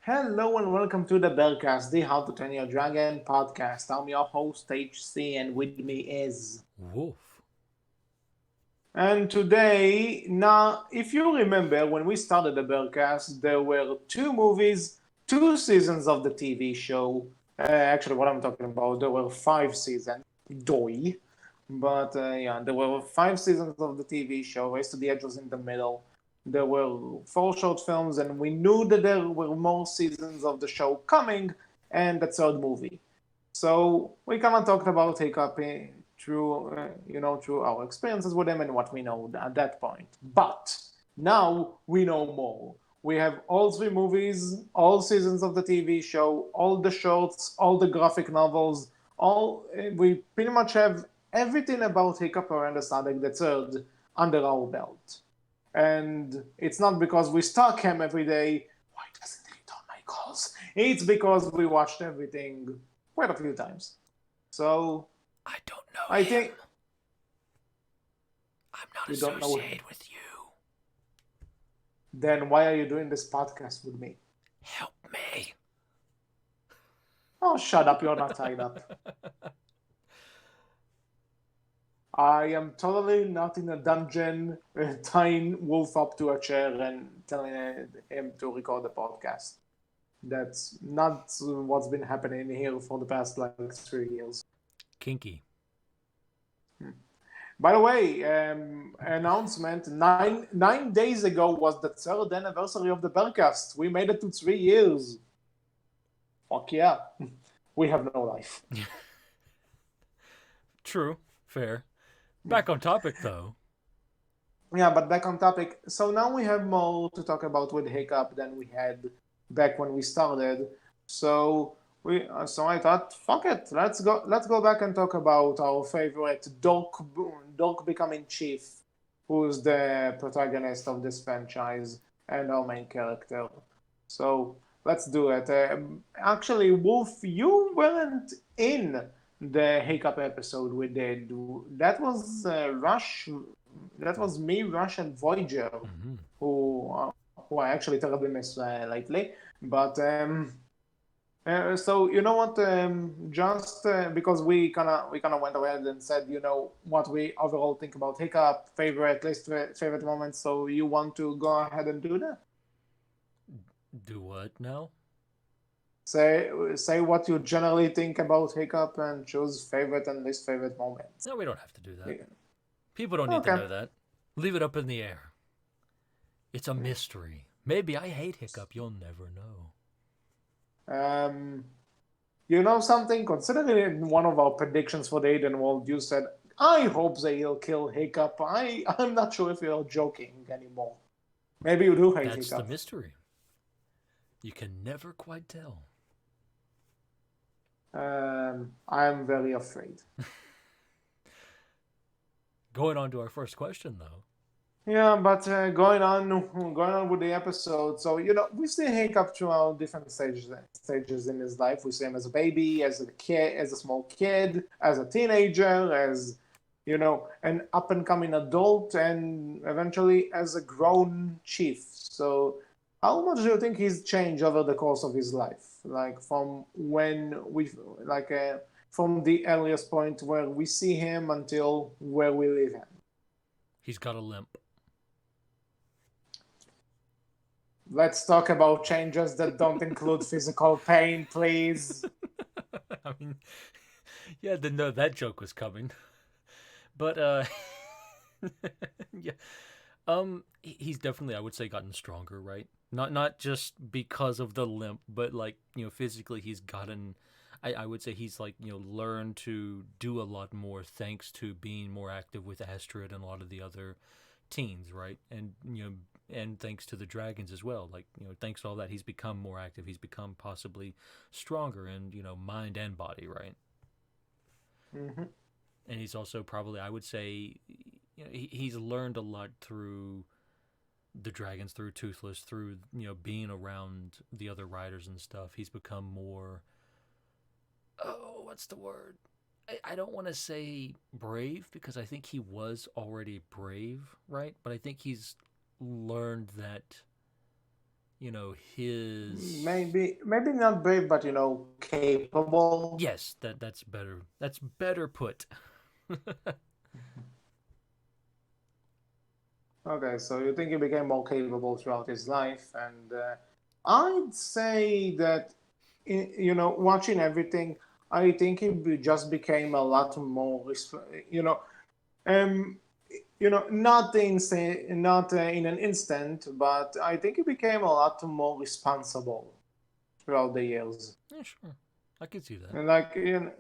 Hello and welcome to the Berkcast, the How to Train Your Dragon podcast. I'm your host HC, and with me is. Wolf. And today, now, if you remember, when we started the Berkcast, there were two movies, 2 seasons of the TV show. Actually, what I'm talking about, there were 5 seasons. Doi. But yeah, there were 5 seasons of the TV show. Race to the Edge was in the middle. There were 4 short films, and we knew that there were more seasons of the show coming, and the third movie. So we kind of talked about Hiccup through our experiences with him and what we know at that point. But now we know more. We have all 3 movies, all seasons of the TV show, all the shorts, all the graphic novels. All we pretty much have everything about Hiccup around the Sadek the Third under our belt. And it's not because we stalk him every day. Why doesn't he return my calls? It's because we watched everything quite a few times. So I don't know I him. think I'm not you don't know him. associated with you. Then why are you doing this podcast with me? Help me. Oh, shut up! You're not tied up. I am totally not in a dungeon tying Wolf up to a chair and telling him to record the podcast. That's not what's been happening here for the past like 3 years. Kinky. By the way, announcement: nine days ago was the third anniversary of the Berkcast. We made it to 3 years. Fuck yeah, we have no life. True. Fair. Back on topic, though. Yeah, but back on topic. So now we have more to talk about with Hiccup than we had back when we started. So I thought, fuck it, let's go back and talk about our favorite Dork becoming chief, who's the protagonist of this franchise and our main character. So let's do it. Actually, Wolf, you weren't in the Hiccup episode we did. That was Rush. That was me, Rush, and Voyager, Mm-hmm. who I actually terribly miss lately. But so you know what? Just because we kind of went ahead and said what we overall think about Hiccup, favorite list, favorite moments. So you want to go ahead and do that? Do what now? Say what you generally think about Hiccup and choose favorite and least favorite moments. No, we don't have to do that. Yeah. People don't need to Okay. know that. Leave it up in the air. It's a mystery. Maybe I hate Hiccup. You'll never know. Um, you know something? Considering in one of our predictions for the Aiden World, you said, "I hope they'll kill Hiccup." I'm not sure if you're joking anymore. Maybe you do hate That's the Hiccup. mystery. You can never quite tell. I'm very afraid. Going on to our first question, though. Yeah, but going on with the episode. So we see Hiccup throughout different stages in his life. We see him as a baby, as a kid, as a small kid, as a teenager, as an up and coming adult, and eventually as a grown chief. So, how much do you think he's changed over the course of his life? Like from when we like from the earliest point where we see him until where we leave him. He's got a limp. Let's talk about changes that don't include physical pain, please. I mean, yeah, I didn't know that joke was coming. But yeah, he's definitely, I would say, gotten stronger, right? Not just because of the limp, but like physically, he's gotten. I would say he's like learned to do a lot more thanks to being more active with Astrid and a lot of the other teens, right? And and thanks to the dragons as well. Like thanks to all that, he's become more active. He's become possibly stronger in mind and body, right? Hmm. And he's also probably, I would say, he's learned a lot through the dragons, through Toothless, through being around the other riders and stuff. He's become more. Oh, what's the word? I don't want to say brave because I think he was already brave, right? But I think he's learned that his. Maybe not brave, but capable. Yes, that's better. That's better put. Okay, so you think he became more capable throughout his life, and I'd say that watching everything, I think just became a lot more, um, not in an instant, but I think he became a lot more responsible throughout the years. Yeah, sure. I could see that. And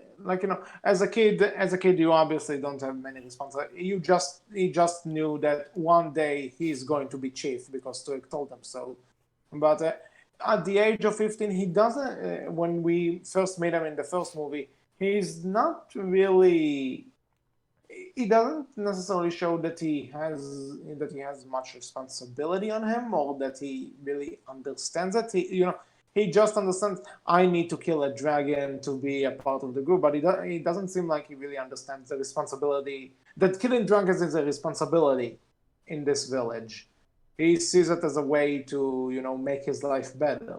as a kid, you obviously don't have many responsibilities. He just knew that one day he's going to be chief because Turek told him so. But at the age of 15, he doesn't. When we first met him in the first movie, he's not really. He doesn't necessarily show that he has much responsibility on him, or that he really understands it. He just understands I need to kill a dragon to be a part of the group, but he doesn't seem like he really understands the responsibility that killing dragons is a responsibility in this village. He sees it as a way to make his life better.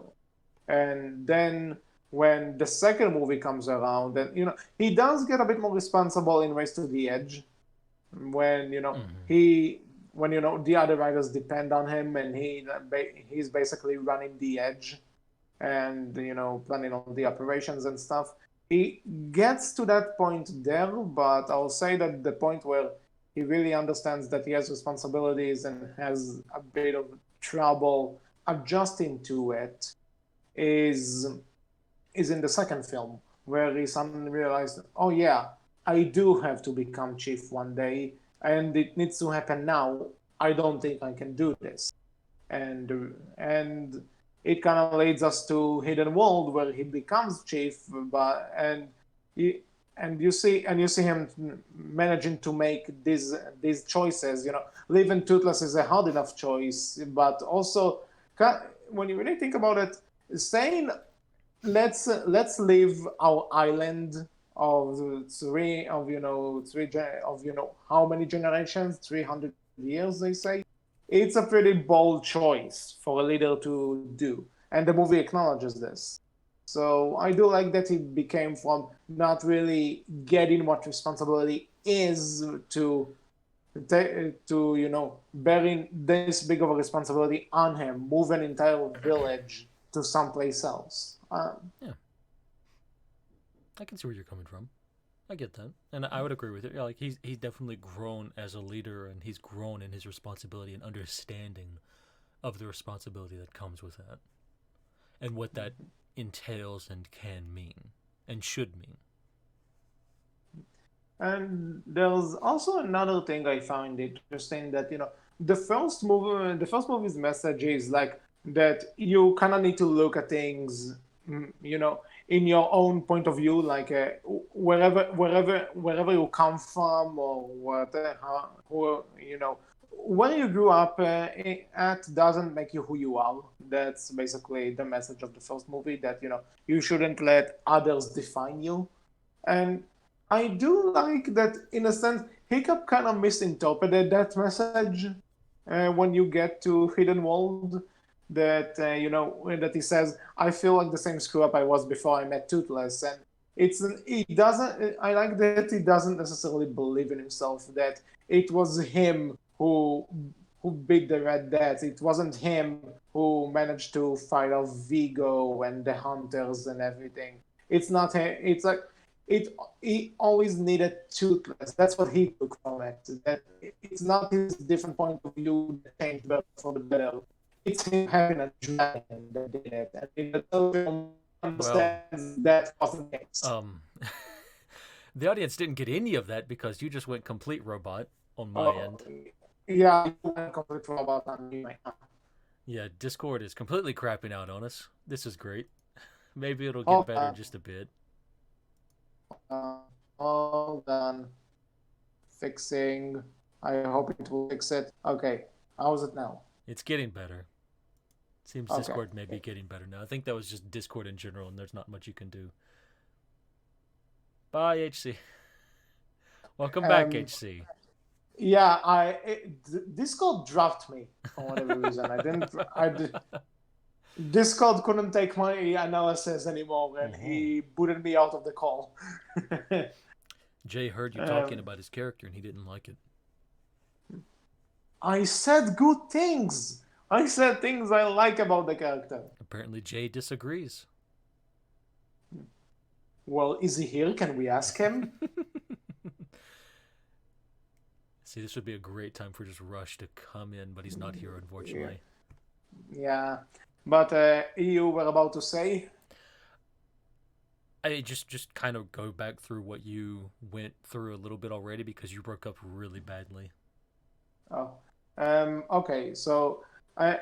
And then when the second movie comes around, and he does get a bit more responsible in Race to the Edge, when Hmm. he when the other riders depend on him, and he's basically running the edge, and planning all the operations and stuff. He gets to that point there, but I'll say that the point where he really understands that he has responsibilities and has a bit of trouble adjusting to it is in the second film, where he suddenly realized, oh yeah, I do have to become chief one day, and it needs to happen now. I don't think I can do this, and it kind of leads us to Hidden World, where he becomes chief, he, and you see him managing to make these choices. Living toothless is a hard enough choice, but also when you really think about it, saying let's leave our island of how many generations, 300 years, they say. It's a pretty bold choice for a leader to do, and the movie acknowledges this. So I do like that he became from not really getting what responsibility is to bearing this big of a responsibility on him, move an entire village to someplace else. Yeah, I can see where you're coming from. I get that, and I would agree with it. Yeah, like he's definitely grown as a leader, and he's grown in his responsibility and understanding of the responsibility that comes with that, and what that entails and can mean and should mean. And there's also another thing I find interesting, that the first movie's message is like that you kind of need to look at things, in your own point of view, like wherever you come from, or where you grew up at doesn't make you who you are. That's basically the message of the first movie, that you shouldn't let others define you. And I do like that, in a sense, Hiccup kind of misinterpreted that message when you get to Hidden World. That he says, "I feel like the same screw up I was before I met Toothless," and he doesn't. I like that he doesn't necessarily believe in himself. That it was him who beat the Red Death. It wasn't him who managed to fight off Vigo and the Hunters and everything. It's not him. It's like he always needed Toothless. That's what he took from it. That it's not his different point of view that changed for the better. It's him having a dragon that did it. And in the third film, he Well, understands that wasn't the case. um, the audience didn't get any of that because you just went complete robot on my Oh, end. yeah, you went complete robot on me. Yeah, Discord is completely crapping out on us. This is great. Maybe it'll get Hold better on, just a bit. hold on, fixing. I hope it will fix it. Okay, how's it now? It's getting better. Seems Okay. Discord may be getting better now. I think that was just Discord in general, and there's not much you can do. Bye, HC. Welcome back, Um, HC. yeah, Discord dropped me for whatever reason. I didn't. I did. Discord couldn't take my analysis anymore, and Uh-huh. he booted me out of the call. Jay heard you talking um, about his character and he didn't like it. I said good things. I said things I like about the character. Apparently, Jay disagrees. Well, is he here? Can we ask him? See, this would be a great time for just Rush to come in, but he's not here, Yeah. unfortunately. Yeah. But you were about to say? I just kind of go back through what you went through a little bit already because you broke up really badly. Oh. Okay, so I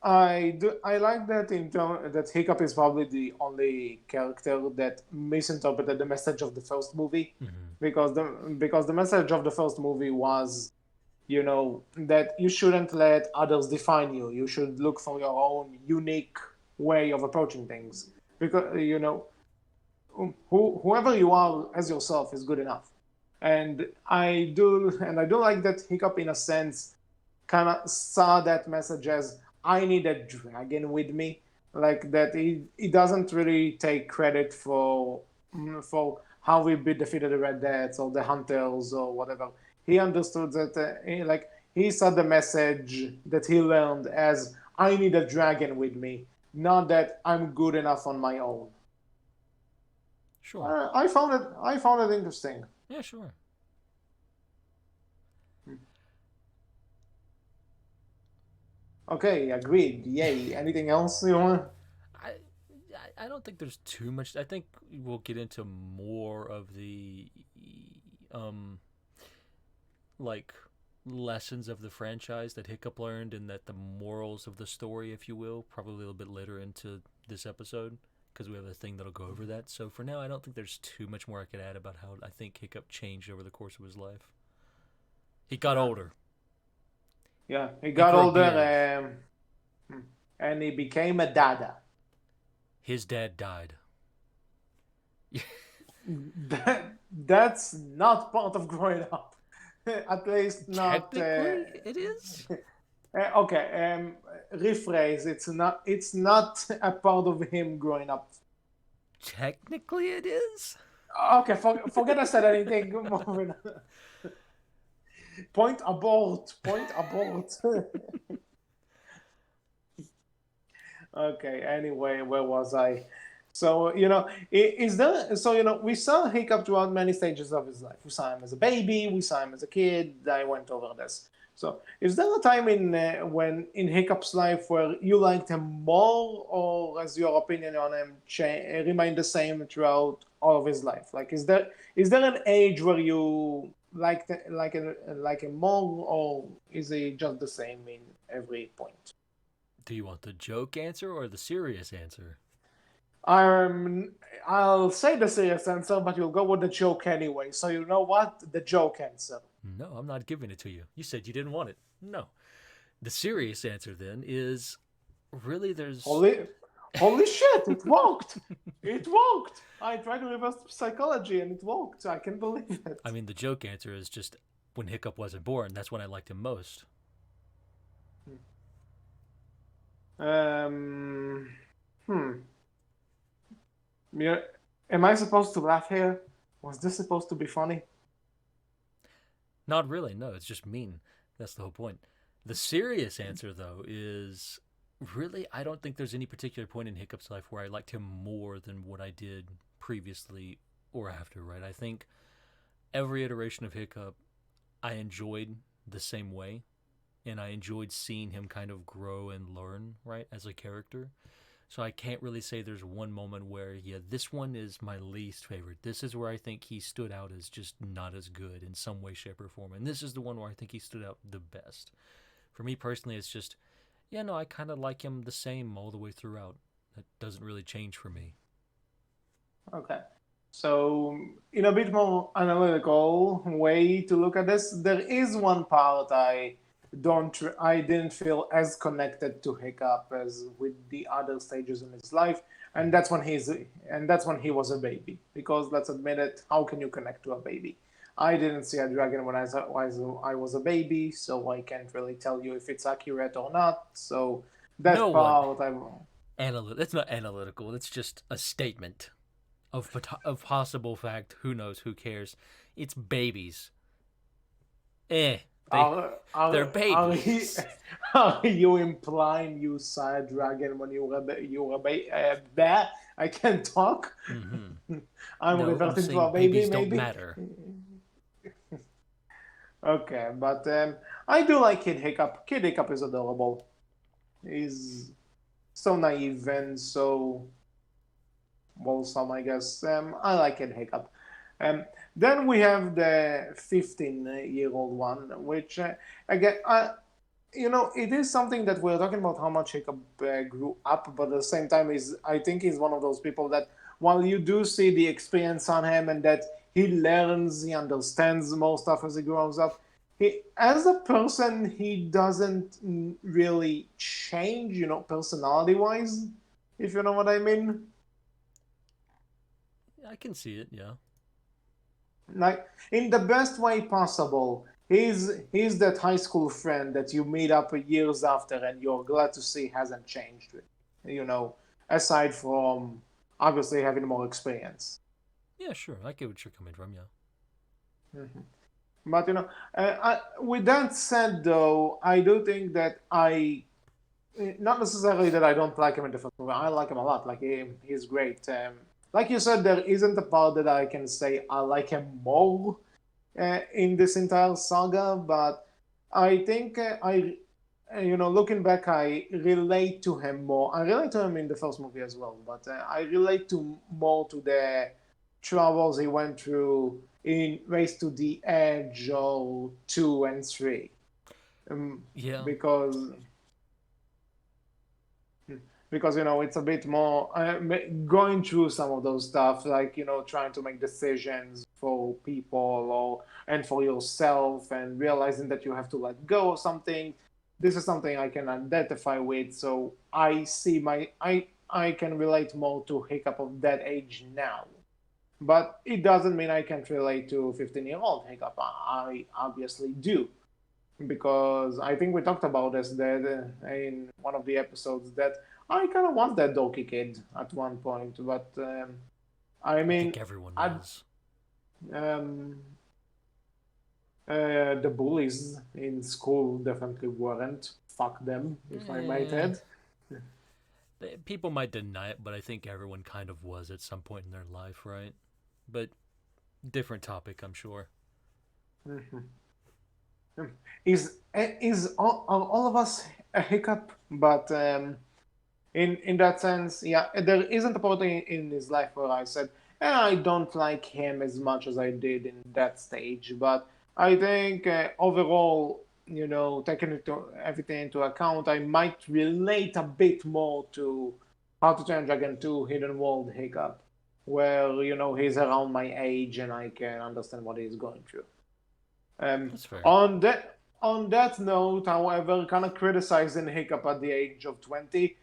I like that that Hiccup is probably the only character that misinterpreted the message of the first movie, Mm-hmm. because the message of the first movie was, that you shouldn't let others define you. You should look for your own unique way of approaching things, because whoever you are as yourself is good enough. And I do like that Hiccup, in a sense, kind of saw that message as, I need a dragon with me. Like that, he doesn't really take credit for how we defeated the Red Deaths or the Hunters or whatever. He understood that, he saw the message that he learned as, I need a dragon with me, not that I'm good enough on my own. Sure. I found it interesting. Yeah, sure. Okay, agreed. Yay. Anything else you want? I I don't think there's too much. I think we'll get into more of the um like lessons of the franchise that Hiccup learned and that the morals of the story, if you will, probably a little bit later into this episode because we have a thing that'll go over that. So for now, I don't think there's too much more I could add about how I think Hiccup changed over the course of his life. He got Yeah, older. yeah. He He got grew a beard. older, and he became a dada. His dad died. That's not part of growing up. At least not. Technically, it is. Okay. Rephrase. It's not a part of him growing up. Technically, it is. Okay. Forget I said anything. Moving on. Point abort. Point abort. Okay. Anyway, where was I? So, is there? So, we saw Hiccup throughout many stages of his life. We saw him as a baby. We saw him as a kid. I went over this. So, is there a time in Hiccup's life where you liked him more, or has your opinion on him remained the same throughout all of his life? Like, is there an age where you like him more, or is he just the same in every point? Do you want the joke answer or the serious answer? Um, I'll say the serious answer, but you'll go with the joke anyway. So you know what? The joke answer. No, I'm not giving it to you. You said you didn't want it. No. The serious answer then is really there's. Holy, holy shit! It worked. It worked. I tried to reverse psychology and it worked. I can't believe I it. mean, the joke answer is just when Hiccup wasn't born, that's when I liked him most. Um. Hmm. Yeah. Am I supposed to laugh here? Was this supposed to be funny? Not really, no, it's just mean. That's the whole point. The serious answer, though, is really, I don't think there's any particular point in Hiccup's life where I liked him more than what I did previously or after, right? I think every iteration of Hiccup I enjoyed the same way, and I enjoyed seeing him kind of grow and learn, right, as a character. So I can't really say there's one moment where, yeah, this one is my least favorite. This is where I think he stood out as just not as good in some way, shape, or form. And this is the one where I think he stood out the best. For me personally, it's just, yeah, no, I kind of like him the same all the way throughout. That doesn't really change for me. Okay. So, in a bit more analytical way to look at this, there is one part I didn't feel as connected to Hiccup as with the other stages in his life, and Mm. that's when he was a baby. Because let's admit it, how can you connect to a baby? I didn't see a dragon when I was a baby, so I can't really tell you if it's accurate or not. So No that one. part, It's not analytical. It's just a statement of possible fact. Who knows? Who cares? It's babies. They Are they're are are he, babies. are you implying you saw a dragon when you were there? I can't talk. Hmm. I'm No, I'm reverting to saying a baby, babies don't maybe. matter. Okay, but I do like Kid Hiccup. Kid Hiccup is adorable. He's so naive and so wholesome, I guess. I like Kid Hiccup. Um, then we have the 15-year-old one, which again, it is something that we're talking about how much Hiccup grew up, but at the same time, I think he's one of those people that while you do see the experience on him and that he learns, he understands more stuff as he grows up. As a person, he doesn't really change, personality-wise, if you know what I mean. I can see it. Yeah. Like in the best way possible. He's that high school friend that you meet up years after and you're glad to see hasn't changed, you know, aside from obviously having more experience. Yeah, sure. I get what you're coming from. Yeah. Mhm. But with that said, though, I do think that not necessarily that I don't like him in the first movie. I like him a lot. Like he's great. Like you said, there isn't a part that I can say I like him more in this entire saga, but I think looking back, I relate to him more. I relate to him in the first movie as well, but I relate to more to the troubles he went through in Race to the Edge or 2 and 3, um, Yeah. because it's a bit more going through some of those stuff, like trying to make decisions for people or and for yourself, and realizing that you have to let go of something. This is something I can identify with, so I can relate more to Hiccup of that age now. But it doesn't mean I can't relate to 15-year-old Hiccup. I obviously do, because I think we talked about this that in one of the episodes that I kind of was that dorky kid at one point, but I I mean, think everyone I, was. um, the bullies in school definitely weren't. Fuck them, if I might Eh, add. people might deny it, but I think everyone kind of was at some point in their life, right? But different topic, I'm sure. Mhm. Is are all of us a hiccup? But in that sense, yeah, there isn't a point in his life where I said, I don't like him as much as I did in that stage. But I think overall, taking everything into account, I might relate a bit more to How to Train Your Dragon 2 Hidden World Hiccup, where, he's around my age and I can understand what he's going through. That's fair. On that note, however, kind of criticizing Hiccup at the age of 20,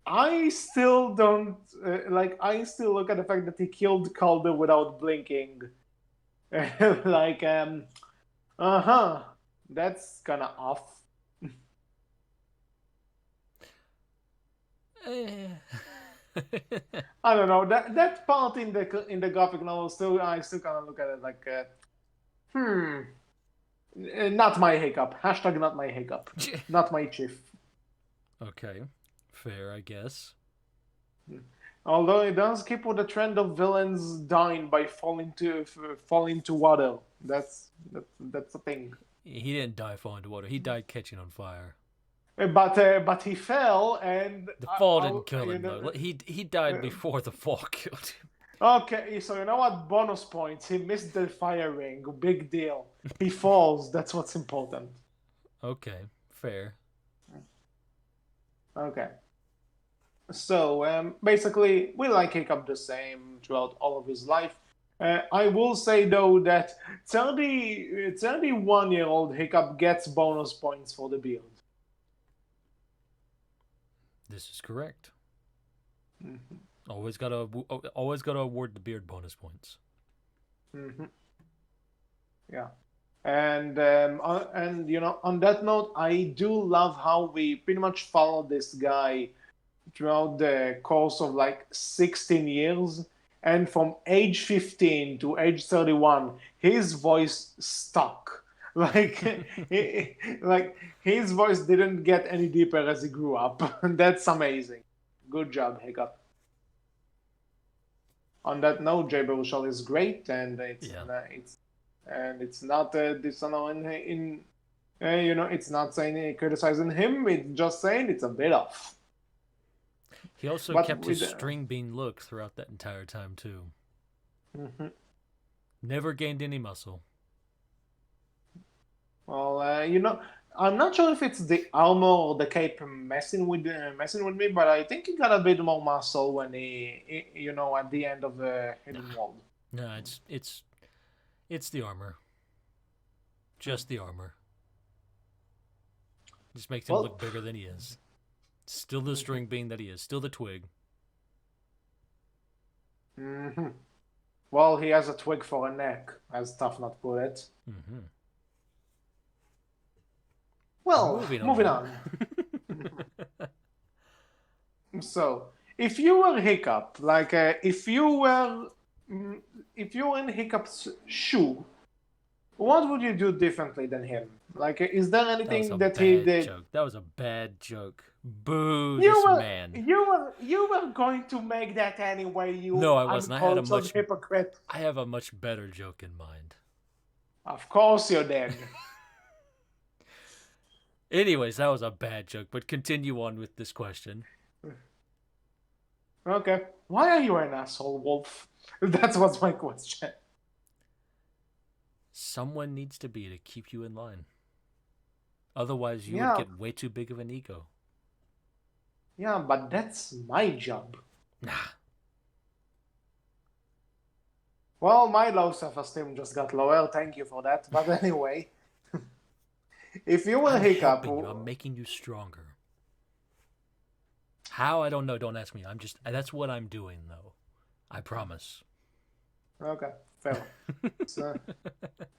I still don't like. I still look at the fact that he killed Calder without blinking. Like, uh-huh, that's kind of off. Eh. I don't know that part in the graphic novel. Still, I still kind of look at it like, hmm, not my Hiccup. Hashtag not my Hiccup. Not my chief. Okay, fair, I guess. Although it does keep with the trend of villains dying by falling to water. That's a thing. He didn't die falling into water. He died catching on fire. But he fell, and The fall didn't I'll, kill him though. He died uh, before the fall killed him. okay. So you know what? Bonus points. He missed the fire ring. Big deal. He falls. That's what's important. Okay, fair. Okay. So basically, we like Hiccup the same throughout all of his life. I will say though that 31-year-old Hiccup gets bonus points for the build. This is correct. Mm-hmm. Always gotta award the beard bonus points. Mm-hmm. Yeah. And on that note, I do love how we pretty much follow this guy throughout the course of like 16 years. And from age 15 to age 31, his voice stuck. Like, like his voice didn't get any deeper as he grew up. That's amazing. Good job, Hiccup. On that note, Jay Baruchel is great, and Yeah. it's not dishonoring in it's not saying criticizing him. It's just saying it's a bit off. He also But kept his with string bean look throughout that entire time too. mhm. Never gained any muscle. Well, I'm not sure if it's the armor or the cape messing with me, but I think he got a bit more muscle when at the end of the Nah, Hidden World. nah, it's the armor. Hmm. Just the armor. Just makes him Well, look bigger than he is. Still the string bean that he is. Still the twig. hmm well, he has a twig for a neck, as Tough Not put it. Mm-hmm. Well, Moving moving on. on. So, if you were Hiccup, like mm, if you were in Hiccup's shoe, what would you do differently than him? Like, is there That was a anything that he bad did? joke. That was a bad joke. Boo, You this were, man. you were going to make that anyway, No, you I wasn't. uncultured hypocrite. I have a much better joke in mind. Of course you did. Anyways, that was a bad joke, but continue on with this question. Okay. Why are you an asshole, Wolf? That's what's my question. Someone needs to be to keep you in line. Otherwise, you would Yeah, get way too big of an ego. yeah, but that's my job. Nah. Well, my low self-esteem just got lower. Thank you for that. But anyway, if you were I'm Hiccup, helping you. I'm making you stronger. How? I don't know. Don't ask me. That's what I'm doing, though. I promise. okay, fair. So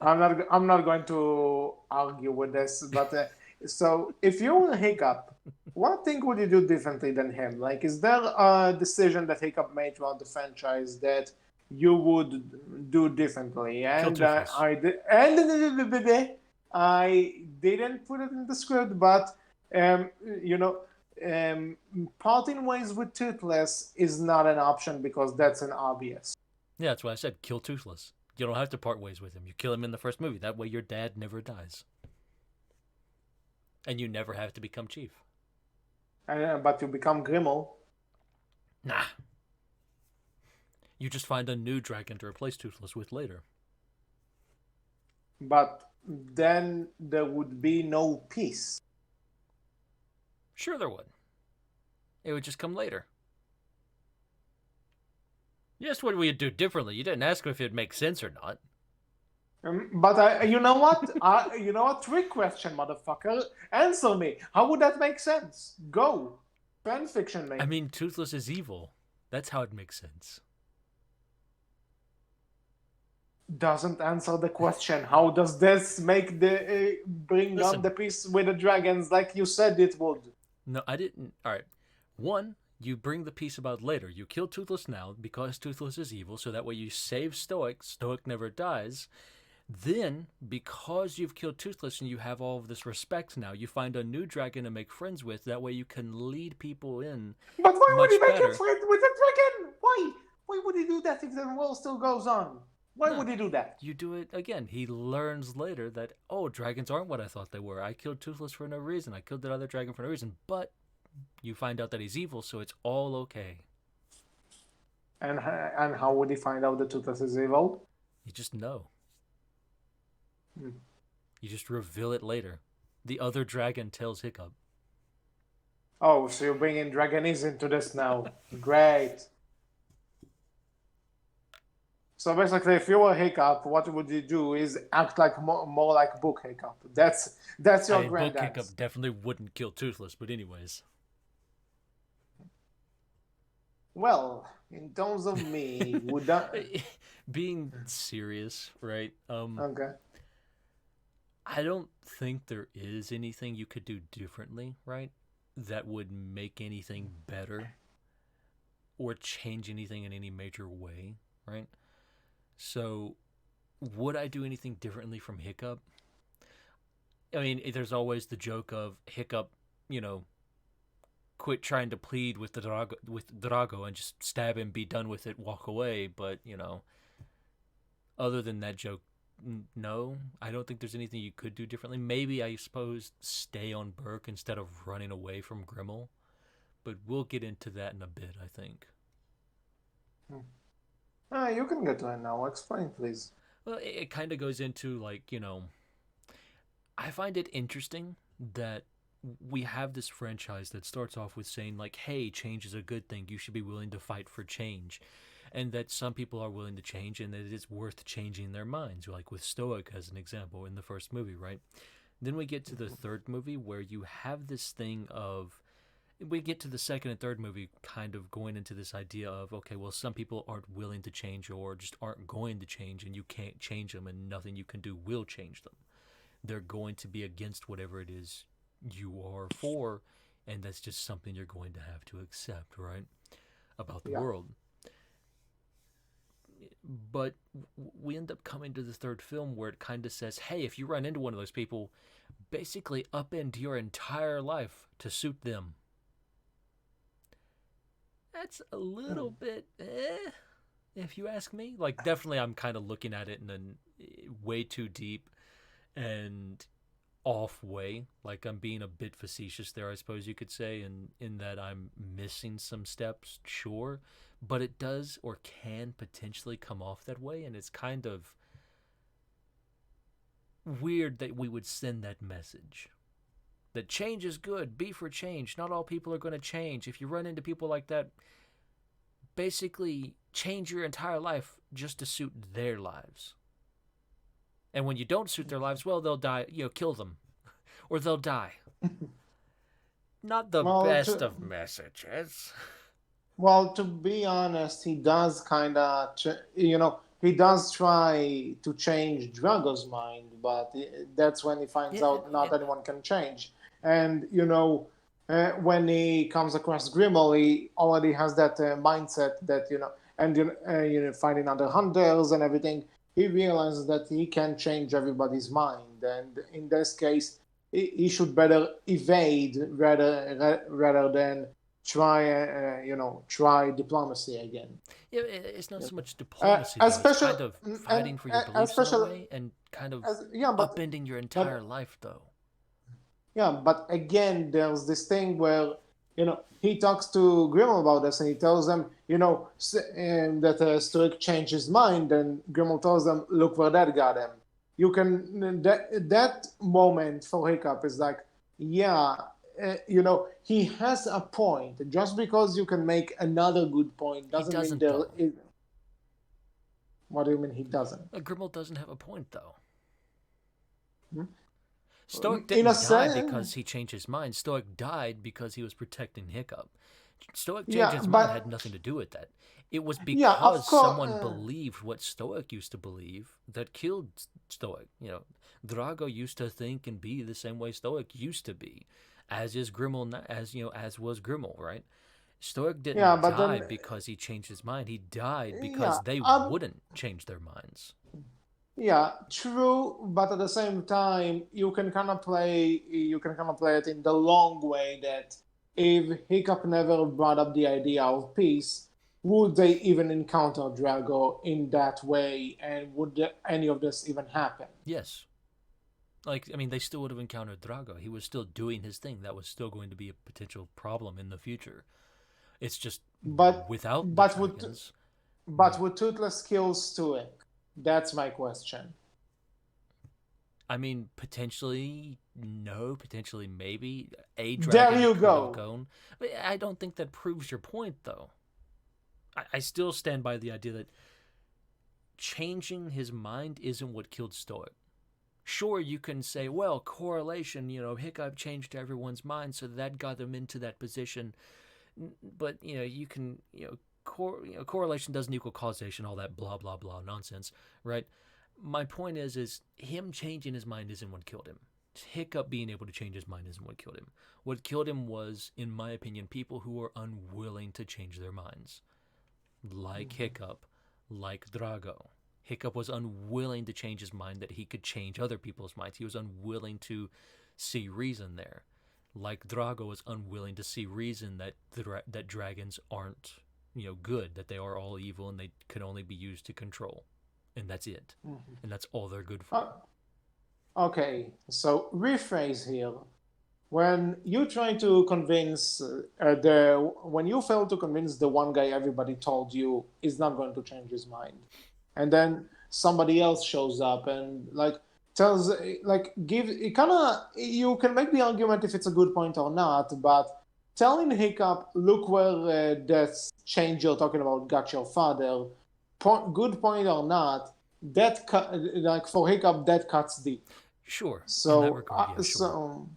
I'm not going to argue with this. But so if you were Hiccup, what thing would you do differently than him? Like, is there a decision that Hiccup made throughout the franchise that you would do differently? Kill And Toothless. I didn't put it in the script, but um, you know, um, parting ways with Toothless is not an option because that's an obvious. Yeah, that's why I said kill Toothless. You don't have to part ways with him. You kill him in the first movie. That way your dad never dies. And you never have to become chief. But you become Grimmel. Nah. You just find a new dragon to replace Toothless with later. But then there would be no peace. Sure, there would. It would just come later. Yes, what would you do differently? You didn't ask if it makes sense or not. But you know what? You know what? Trick question, motherfucker. Answer me. How would that make sense? Go. Fan fiction me. I mean, Toothless is evil. That's how it makes sense. Doesn't answer the question. How does this make the bring on Listen, the peace with the dragons like you said it would? no, I didn't. All right. One, you bring the piece about later. You kill Toothless now because Toothless is evil, so that way you save Stoic. Stoic never dies. Then, because you've killed Toothless and you have all of this respect now, you find a new dragon to make friends with. That way you can lead people in But why would he much make a better. friend with a dragon? Why? Why would he do that if the world still goes on? Why No, would he do that? you do it again. He learns later that, oh, dragons aren't what I thought they were. I killed Toothless for no reason. I killed that other dragon for no reason. But you find out that he's evil, so it's all okay. And how would he find out the Toothless is evil? You just know. Hmm. You just reveal it later. The other dragon tells Hiccup. Oh, so you're bringing Dragonese into this now. Great. So basically, if you were Hiccup, what would you do is act like more like Book Hiccup. That's I your mean, grand Book dance. Hiccup definitely wouldn't kill Toothless, but anyways. Well, in terms of me, would that? Being serious, right? Okay. I don't think there is anything you could do differently, right? that would make anything better or change anything in any major way, right? So, would I do anything differently from Hiccup? I mean, there's always the joke of Hiccup, you know, quit trying to plead with Drago and just stab him, be done with it, walk away. But other than that joke, no, I don't think there's anything you could do differently. Maybe I suppose stay on Burke instead of running away from Grimmel, but we'll get into that in a bit, I think. You can get to it now. Explain, please. Well, it kind of goes into like I find it interesting that we have this franchise that starts off with saying like, hey, change is a good thing, you should be willing to fight for change, and that some people are willing to change and that it is worth changing their minds, like with Stoic as an example in the first movie, right? Then we get to the third movie where you have this thing of, we get to the second and third movie kind of going into this idea of, okay, well, some people aren't willing to change or just aren't going to change, and you can't change them and nothing you can do will change them. They're going to be against whatever it is you are for, and that's just something you're going to have to accept, right? About the Yeah. world. But we end up coming to the third film where it kind of says, hey, if you run into one of those people, basically upend your entire life to suit them. That's a little bit, if you ask me. Like, definitely I'm kind of looking at it in a way too deep and off way. Like, I'm being a bit facetious there, I suppose you could say, in that I'm missing some steps, sure, but it does or can potentially come off that way, and it's kind of weird that we would send that message. That change is good, be for change, not all people are going to change. If you run into people like that, basically change your entire life just to suit their lives. And when you don't suit their lives, well, they'll die, kill them. Or they'll die. Not the Well, best to of messages. well, to be honest, he does kind of, he does try to change Drago's mind, but that's when he finds Yeah, out not and anyone can change. And when he comes across Grimmel, he already has that mindset that and finding other hunters and everything. He realizes that he can change everybody's mind, and in this case, he should better evade rather than try diplomacy again. yeah, it's not Yeah. so much diplomacy, though. It's Especially kind of and fighting for your beliefs in a especially way and kind of as yeah, upending your entire but life, though. yeah, but again, there's this thing where he talks to Grimmel about this, and he tells them that Stoic changed his mind, and Grimmel tells them, "Look where that got him." You can that moment for Hiccup is like, yeah, he has a point. Just because you can make another good point He doesn't mean doesn't, there though. is. What do you mean he doesn't? Grimmel doesn't have a point, though. Hmm? Stoic In a didn't die sense, because he changed his mind. Stoic died because he was protecting Hiccup. Stoic changing yeah, his mind had but nothing to do with that. It was yeah, of because course, someone believed what Stoic used to believe that killed Stoic. Drago used to think and be the same way Stoic used to be, as is Grimmel, as was Grimmel, right? Stoic yeah, didn't but die then because he changed his mind. He died yeah, because they wouldn't change their minds. yeah, true, but at the same time, you can kind of play it in the long way that if Hiccup never brought up the idea of peace, would they even encounter Drago in that way, and would any of this even happen? Yes. Like, I mean, they still would have encountered Drago. He was still doing his thing. That was still going to be a potential problem in the future. It's just But without the but would dragons. but would Toothless kill Stoic? That's my question. I mean, potentially no, potentially maybe. A There dragon you could have go. gone. But I don't think that proves your point, though. I still stand by the idea that changing his mind isn't what killed Stoic. Sure, you can say, well, correlation, Hiccup changed everyone's mind, so that got them into that position. But, you can, correlation doesn't equal causation, all that blah, blah, blah nonsense, right? My point is him changing his mind isn't what killed him. Hiccup being able to change his mind isn't what killed him. What killed him was, in my opinion, people who are unwilling to change their minds. Like Hiccup, like Drago. Hiccup was unwilling to change his mind that he could change other people's minds. He was unwilling to see reason there. Like Drago was unwilling to see reason that that dragons aren't, good, that they are all evil and they can only be used to control. And that's it. Mhm. And that's all they're good for. Uh, okay, so rephrase here. When you try to convince when you fail to convince the one guy everybody told you is not going to change his mind, and then somebody else shows up and like tells like give it kind of you can make the argument if it's a good point or not, but telling Hiccup, look where that change you're talking about got your father, good point or not, like for Hiccup that cuts deep. Sure. In that So, regard, yeah, sure.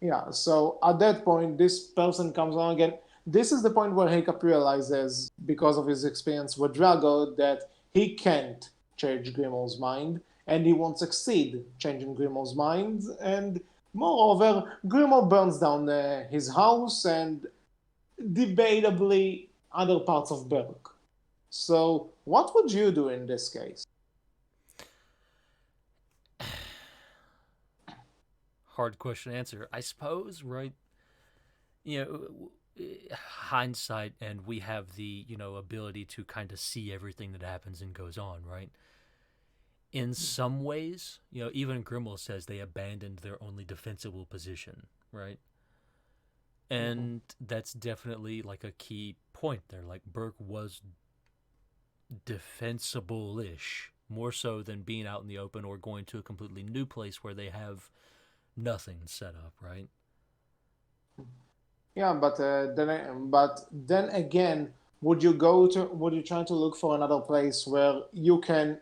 yeah. So at that point, this person comes along again. This is the point where Hiccup realizes, because of his experience with Drago, that he can't change Grimmel's mind, and he won't succeed changing Grimmel's mind. And moreover, Grimmel burns down his house and debatably other parts of Berk. So, what would you do in this case? Hard question to answer. I suppose, right? You hindsight, and we have the, ability to kind of see everything that happens and goes on, right? In some ways, even Grimmel says they abandoned their only defensible position, right? Mhm. And that's definitely like a key point there. Like Berk was defensible ish, more so than being out in the open or going to a completely new place where they have nothing set up, right? Yeah, but then again, would you try to look for another place where you can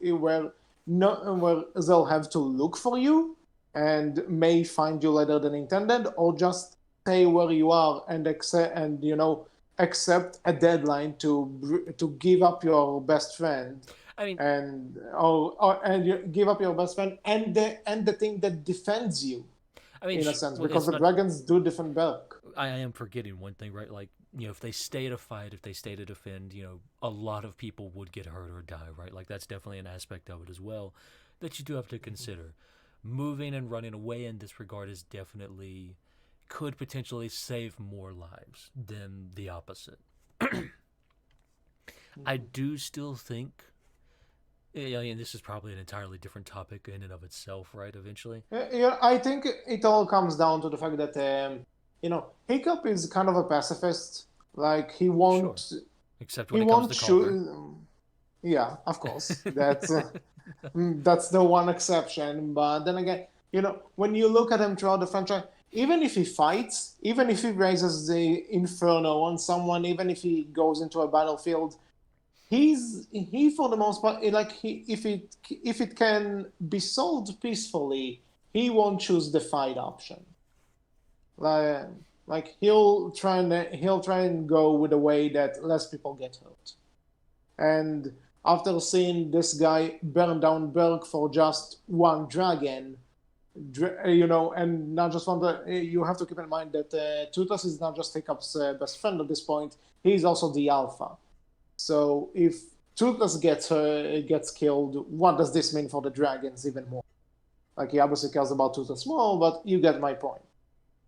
where no where they'll have to look for you and may find you later than intended, or just stay where you are and accept a deadline to give up your best friend I mean, and you give up your best friend and the thing that defends you in a sense, well, because it's the not. dragons do defend Belk. I am forgetting one thing, right? Like, if they stay to fight, if they stay to defend, a lot of people would get hurt or die, right? Like, that's definitely an aspect of it as well that you do have to consider. Moving and running away in this regard is definitely could potentially save more lives than the opposite. I do still think, yeah, and this is probably an entirely different topic in and of itself, right? Eventually, Yeah, I think it all comes down to the fact that Hiccup is kind of a pacifist. Like sure, except when he it comes won't to Calder. shoot. Yeah, of course, that's the one exception. But then again, when you look at him throughout the franchise, even if he fights, even if he raises the inferno on someone, even if he goes into a battlefield, he for the most part, like if it can be solved peacefully, he won't choose the fight option. Like like he'll try and go with a way that less people get hurt. And after seeing this guy burn down Berg for just one dragon, and not just one, you have to keep in mind that Tutas is not just Hiccup's best friend at this point. He's also the alpha. So if Toothless gets killed, what does this mean for the dragons even more? Like he obviously cares about Toothless more, but you get my point.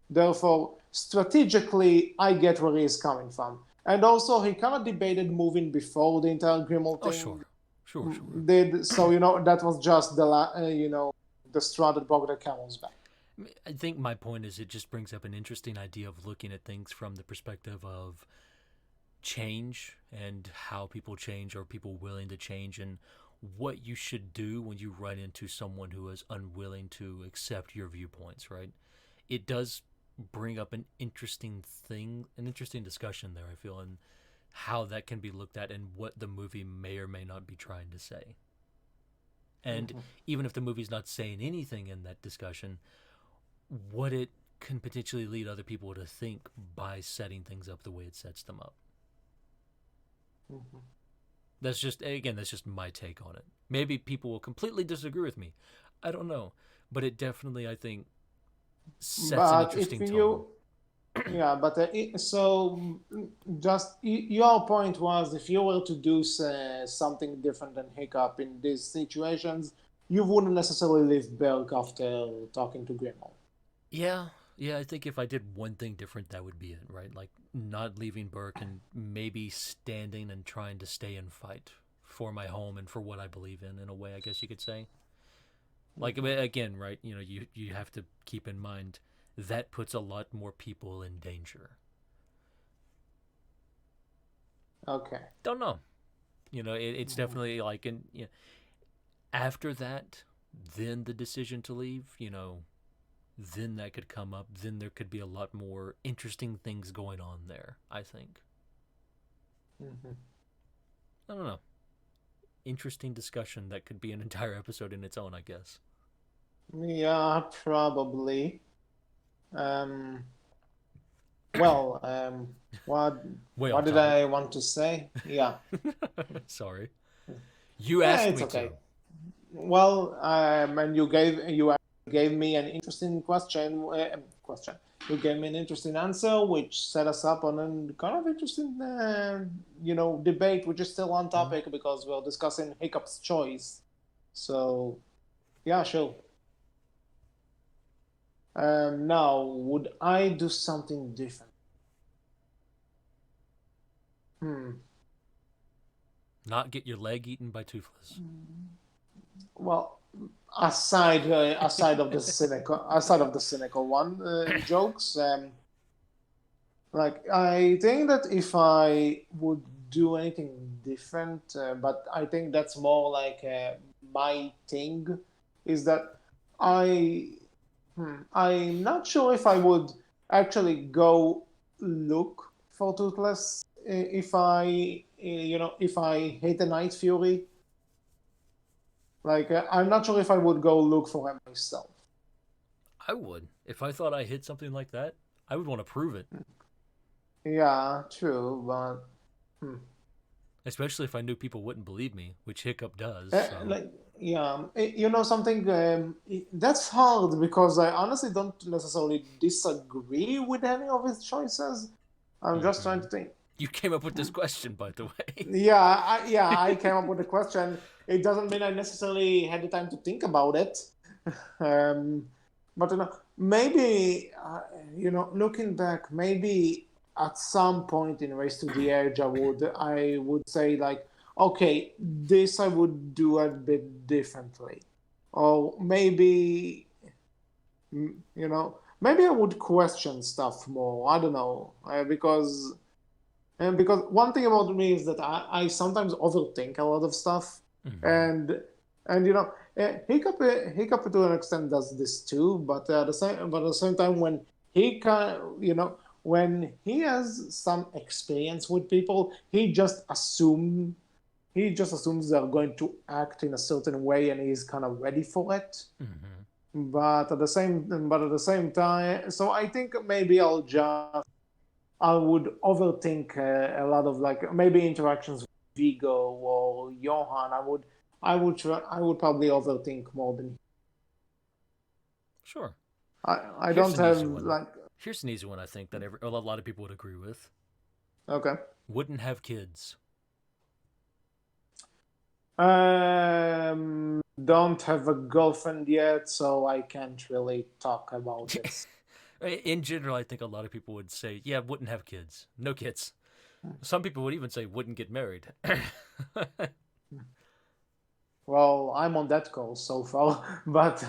Therefore, strategically, I get where he's coming from. And also, he kind of debated moving before the entire Grimmel Oh, thing sure, sure, sure. did. So that was just the straw that broke the camel's back. I think my point is it just brings up an interesting idea of looking at things from the perspective of change and how people change or people willing to change and what you should do when you run into someone who is unwilling to accept your viewpoints, right? It does bring up an interesting discussion there, I feel, and how that can be looked at and what the movie may or may not be trying to say. And Mm-hmm. even if the movie's not saying anything in that discussion, what it can potentially lead other people to think by setting things up the way it sets them up. Mm-hmm. That's just my take on it. Maybe people will completely disagree with me. I don't know, but it definitely, I think, sets an But if interesting tone. you, yeah, but just your point was if you were to do something different than Hiccup in these situations, you wouldn't necessarily leave Berg after talking to Grimmel. Yeah, yeah, I think if I did one thing different, that would be it, right? Like not leaving Burke and maybe standing and trying to stay and fight for my home and for what I believe in a way, I guess you could say. Like Mhm. again, right? You have to keep in mind that puts a lot more people in danger. Okay. Don't know. It's Mhm. definitely like after that, then the decision to leave. Then that could come up. Then there could be a lot more interesting things going on there. I think. Mhm. I don't know. Interesting discussion that could be an entire episode in its own, I guess. Yeah, probably. Um, well, what Way what off did topic. I want to say? Yeah. Sorry. You Yeah, asked it's me okay. to. Well, and you gave me an interesting question. You gave me an interesting answer, which set us up on a kind of interesting, debate, which is still on Mhm. topic because we're discussing Hiccup's choice. So, yeah, sure. Now, would I do something different? Hmm. Not get your leg eaten by Toothless. Well, aside of the cynical one jokes, like I think that if I would do anything different, but I think that's more like my thing, is that I I'm not sure if I would actually go look for Toothless if if I hate a Night Fury. Like I'm not sure if I would go look for him myself. I would. If I thought I hit something like that, I would want to prove it. Yeah, true, but hmm. Especially if I knew people wouldn't believe me, which Hiccup does, so. Like yeah, you know something that's hard because I honestly don't necessarily disagree with any of his choices. I'm just trying Mm-hmm. to think. You came up with this question, by the way. Yeah, I came up with a question. It doesn't mean I necessarily had the time to think about it. Um, but maybe looking back, maybe at some point in Race to the Edge, I would say like, okay, this I would do a bit differently, or maybe maybe I would question stuff more. I don't know because. And because one thing about me is that I sometimes overthink a lot of stuff, Mm-hmm. and Hiccup to an extent does this too, but at the same time when he can when he has some experience with people, he just assumes they're going to act in a certain way, and he's kind of ready for it. Mm-hmm. But at the same time, so I think maybe I would overthink a lot of like maybe interactions with Vigo or Johan. I would probably overthink more than Sure. I Here's don't an have easy one. like Here's an easy one I think that a lot of people would agree with. okay. Wouldn't have kids. Don't have a girlfriend yet, so I can't really talk about this. In general, I think a lot of people would say, yeah, wouldn't have kids. No kids. Some people would even say wouldn't get married. Well, I'm on that call so far, but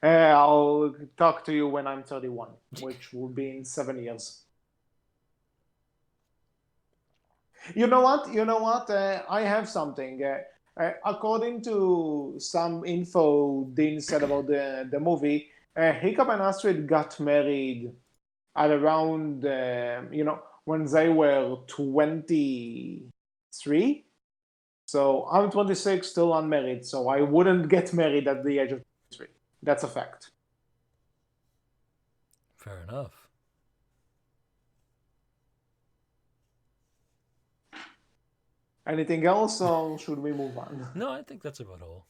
I'll talk to you when I'm 31, which will be in 7 years. You know what? You know what? I have something. According to some info Dean said about the movie, Hiccup and Astrid got married at around, when they were 23. So I'm 26, still unmarried. So I wouldn't get married at the age of 23. That's a fact. Fair enough. Anything else, or should we move on? No, I think that's about all.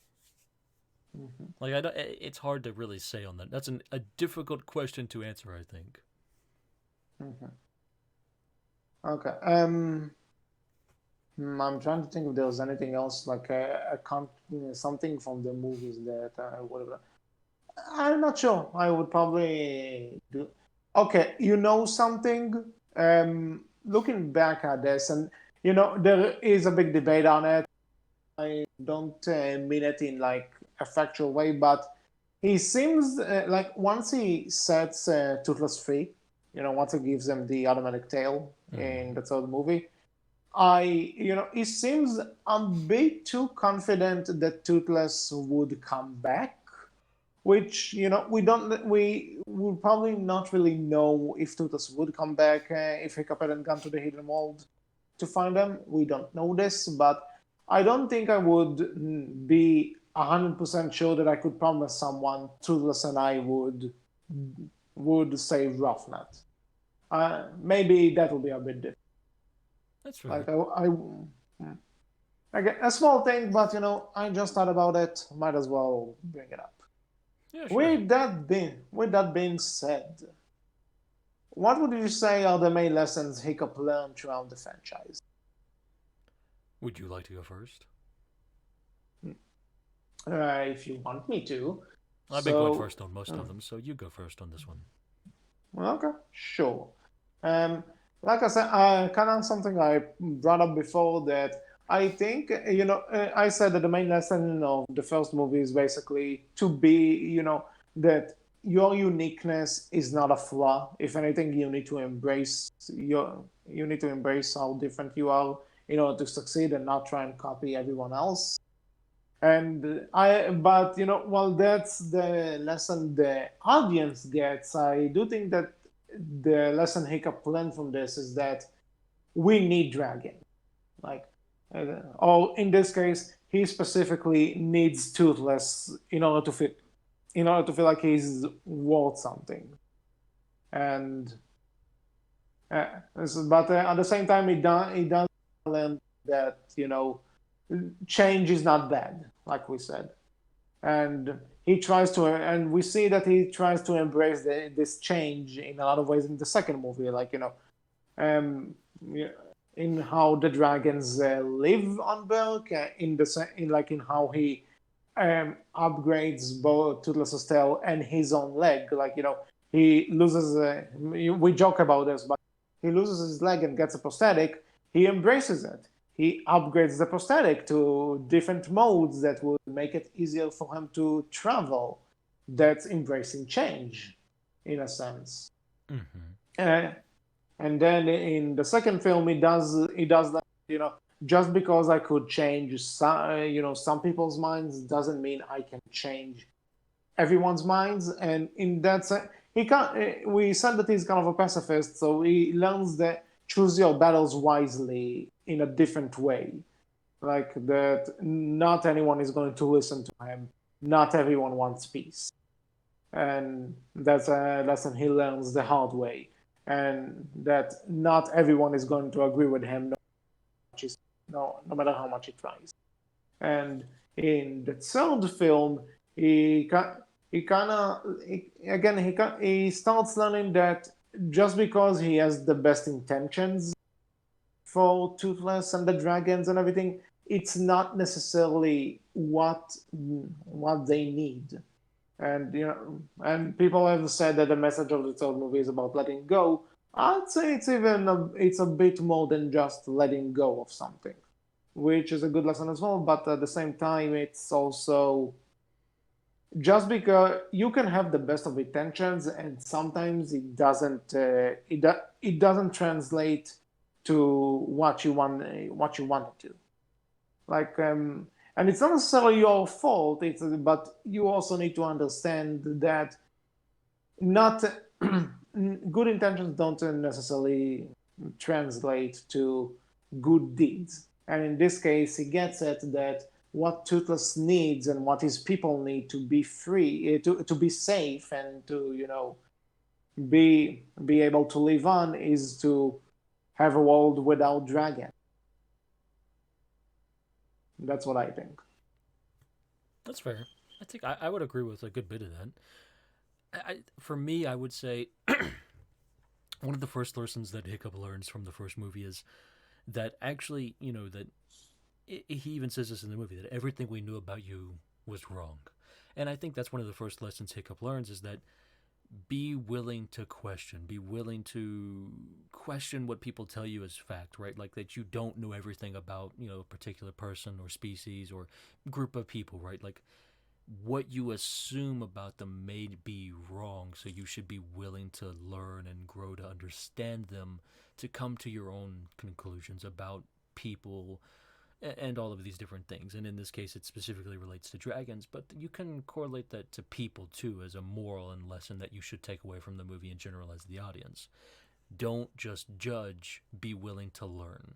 Mhm, Like I don't, it's hard to really say on that. That's a difficult question to answer, I think. mhm. Okay. I'm trying to think if there was anything else like something from the movies that I would have. I'm not sure. I would probably do. Okay, you know something? Looking back at this, and there is a big debate on it. I don't mean it in like a factual way, but he seems like once he sets Toothless free, once he gives him the automatic tail in Mm. the third movie, he seems a bit too confident that Toothless would come back, which we will probably not really know if Toothless would come back if Hiccup hadn't gone to the Hidden World to find them. We don't know this, but I don't think I would be 100% sure that I could promise someone Toothless and I would save Roughnet. Maybe that will be a bit different. That's Like fair. again, a small thing, but I just thought about it. Might as well bring it up. Yeah, sure. With that being said, what would you say are the main lessons Hiccup learned throughout the franchise? Would you like to go first? If you want me to. I've been going So, first on most uh, of them, so you go first on this one. okay, sure. Um, like I said, kind of something I brought up before that I think, I said that the main lesson of the first movie is basically to be, that your uniqueness is not a flaw. If anything, you need to embrace how different you are in order to succeed and not try and copy everyone else. But while that's the lesson the audience gets, I do think that the lesson Hiccup learned from this is that we need dragon. Like, or in this case, he specifically needs Toothless in order to feel like he's worth something. And but at the same time, he does learn that change is not bad, like we said, and we see that he tries to embrace this change in a lot of ways in the second movie, like um, in how the dragons live on Berk, in how he upgrades both Toothless tail and his own leg. Like he loses. We joke about this, but he loses his leg and gets a prosthetic. He embraces it. He upgrades the prosthetic to different modes that would make it easier for him to travel. That's embracing change, in a sense. Mm-hmm. Uh, and then in the second film, he does that. Just because I could change some people's minds doesn't mean I can change everyone's minds. And in that sense, he can't. We said that he's kind of a pacifist, so he learns that choose your battles wisely in a different way. Like that, not anyone is going to listen to him. Not everyone wants peace, and that's a lesson he learns the hard way. And that not everyone is going to agree with him, no matter how much he tries. And in the third film, he kind of again he starts learning that just because he has the best intentions for Toothless and the dragons and everything, it's not necessarily what they need. And and people have said that the message of the third movie is about letting go. I'd say it's a bit more than just letting go of something, which is a good lesson as well. But at the same time, it's also just because you can have the best of intentions, and sometimes it doesn't translate to what you want it to. Like and it's not necessarily your fault. But you also need to understand that not good intentions don't necessarily translate to good deeds. And in this case, he gets it that what Toothless needs and what his people need to be free, to be safe, and to be able to live on is to have a world without dragon. That's what I think. That's fair. I think I would agree with a good bit of that. For me, I would say one of the first lessons that Hiccup learns from the first movie is that actually, that he even says this in the movie, that everything we knew about you was wrong. And I think that's one of the first lessons Hiccup learns, is that be willing to question, be willing to question what people tell you as fact, right? Like that you don't know everything about, a particular person or species or group of people, right? Like what you assume about them may be wrong, so you should be willing to learn and grow to understand them, to come to your own conclusions about people and all of these different things. And in this case, it specifically relates to dragons, but you can correlate that to people too, as a moral and lesson that you should take away from the movie in general as the audience. Don't just judge, be willing to learn.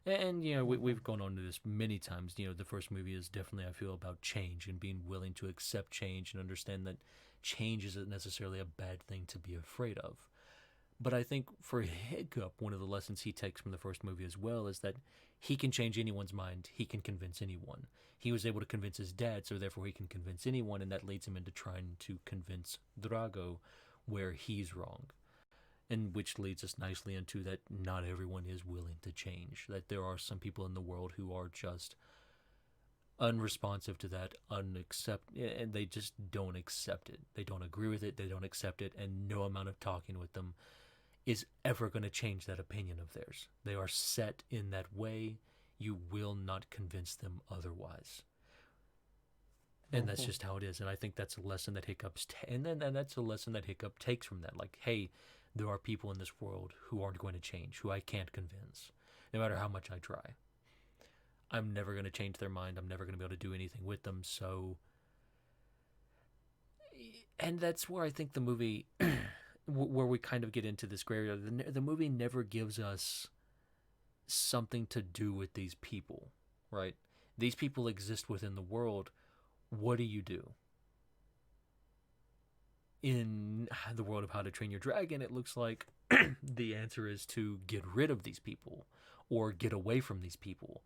And we've gone on to this many times. The first movie is definitely, I feel, about change and being willing to accept change and understand that change isn't necessarily a bad thing to be afraid of. But I think for Hiccup, one of the lessons he takes from the first movie as well is that he can change anyone's mind. He can convince anyone. He was able to convince his dad, so therefore he can convince anyone, and that leads him into trying to convince Drago where he's wrong. And which leads us nicely into that not everyone is willing to change. That there are some people in the world who are just unresponsive to that, and they just don't accept it. They don't agree with it. They don't accept it, and no amount of talking with them is ever going to change that opinion of theirs. They are set in that way. You will not convince them otherwise. And that's Mhm. just how it is. And I think that's a lesson that and that's a lesson that Hiccup takes from that. Like, hey, there are people in this world who aren't going to change, who I can't convince, no matter how much I try. I'm never going to change their mind. I'm never going to be able to do anything with them. So, and that's where I think the movie, where we kind of get into this gray area. The movie never gives us something to do with these people, right? These people exist within the world. What do you do? In the world of How to Train Your Dragon, it looks like the answer is to get rid of these people or get away from these people.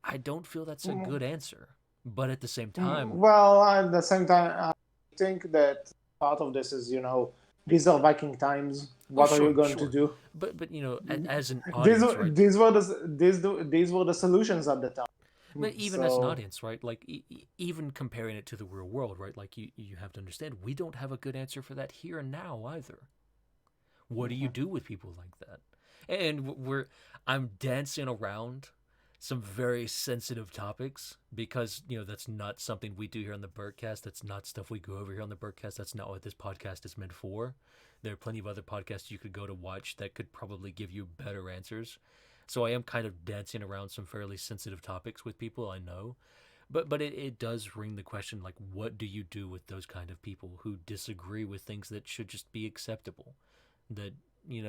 I don't feel that's a Mm, good answer. But at the same time, Well, at the same time, I think that part of this is, these are Viking times. oh What are you sure, going to sure. do? But as an These audience, right? these were the solutions at the time. But even as an So, audience, right? Like even comparing it to the real world, right? Like you have to understand, we don't have a good answer for that here and now either. What do you mhm, do with people like that? And I'm dancing around some very sensitive topics because that's not something we do here on the Berkcast. That's not stuff we go over here on the Berkcast. That's not what this podcast is meant for. There are plenty of other podcasts you could go to watch that could probably give you better answers. So I am kind of dancing around some fairly sensitive topics with people, I know. But it does ring the question, like, what do you do with those kind of people who disagree with things that should just be acceptable, that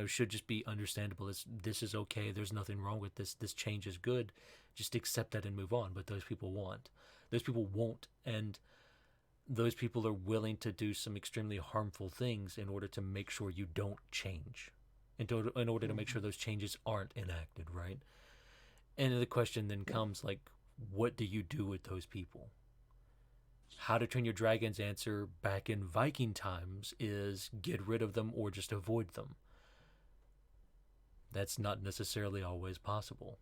should just be understandable? This is okay, there's nothing wrong with this change is good, just accept that and move on. But those people won't, and those people are willing to do some extremely harmful things in order to make sure you don't change, in order to make mhm. sure those changes aren't enacted, right? And the question then comes, like, what do you do with those people? How to Train Your Dragon's answer back in Viking times is get rid of them or just avoid them. That's not necessarily always possible.